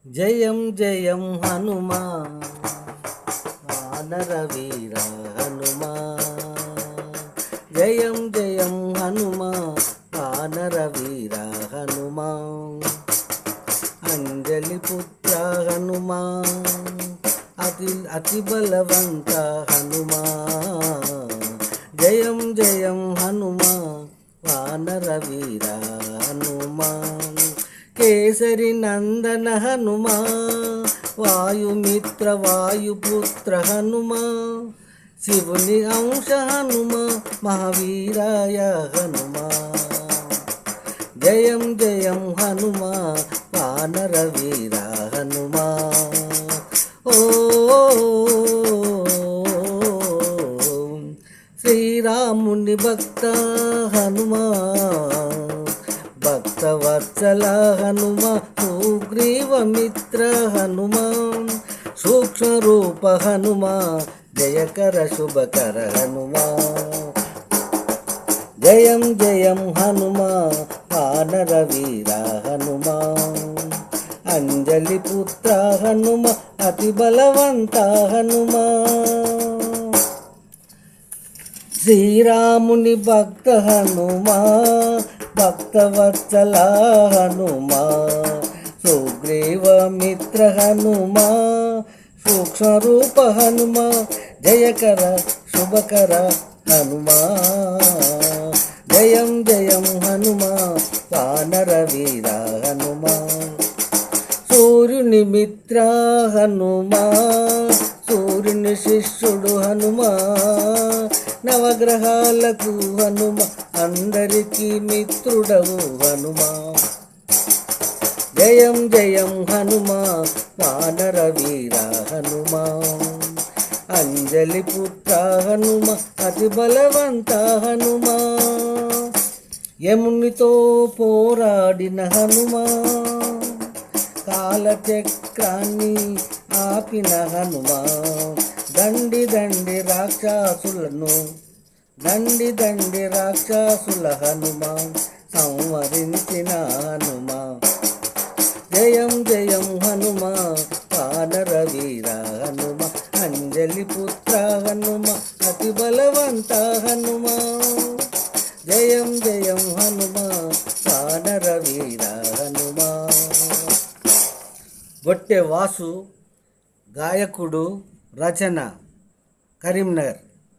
జయం జయం హనుమా వానర వీర హనుమా. జయం జయం హనుమా వానర వీర హనుమా. అంజలి పుత్ర హనుమా అతి బలవంత హనుమా. జయం జయం హనుమా వానర వీర హనుమా. కేసరి నందన హనుమా వాయుమిత్ర వాయుపుత్ర హనుమా. శివుని అంశ హనుమా మహావీరాయ హనుమా. జయం జయం హనుమా వానర వీర హనుమా. ఓ శ్రీరాముని భక్త హనుమా. భక్తవత్సల హనుమ సుగ్రీవమిత్ర హనుమ. సూక్ష్మరూప హనుమ జయకర శుభకర హనుమ. జయం జయం హనుమ వానర వీర హనుమ. అంజలి పుత్ర హనుమ అతి బలవంత హనుమ. శ్రీరాముని భక్త హనుమా భక్తవత్సల హనుమా. సుగ్రీవమిత్ర హనుమా సూక్ష్మరూప హనుమా జయకర శుభకర హనుమా. జయం జయం హనుమా వానర వీర హనుమా. సూర్యుని మిత్ర హనుమా సూర్యుని శిష్యుడు హనుమా. నవగ్రహాలకు హనుమ అందరికీ మిత్రుడవు హనుమా. జయం జయం హనుమా వానర వీర హనుమా. అంజలి పుత్ర హనుమ అతి బలవంత హనుమా. యమునితో పోరాడిన హనుమా కాలచక్రాన్ని ఆపిన హనుమా. దండి దండి రాక్షసుల హనుమా సంవరించిన హనుమా. జయం జయం హనుమా వానర వీర హనుమా. అంజలి పుత్ర హనుమ అతి బలవంత హనుమా. జయం జయం హనుమా వానర వీర హనుమా. బొట్టె వాసు గాయకుడు, రచన కరీంనగర్.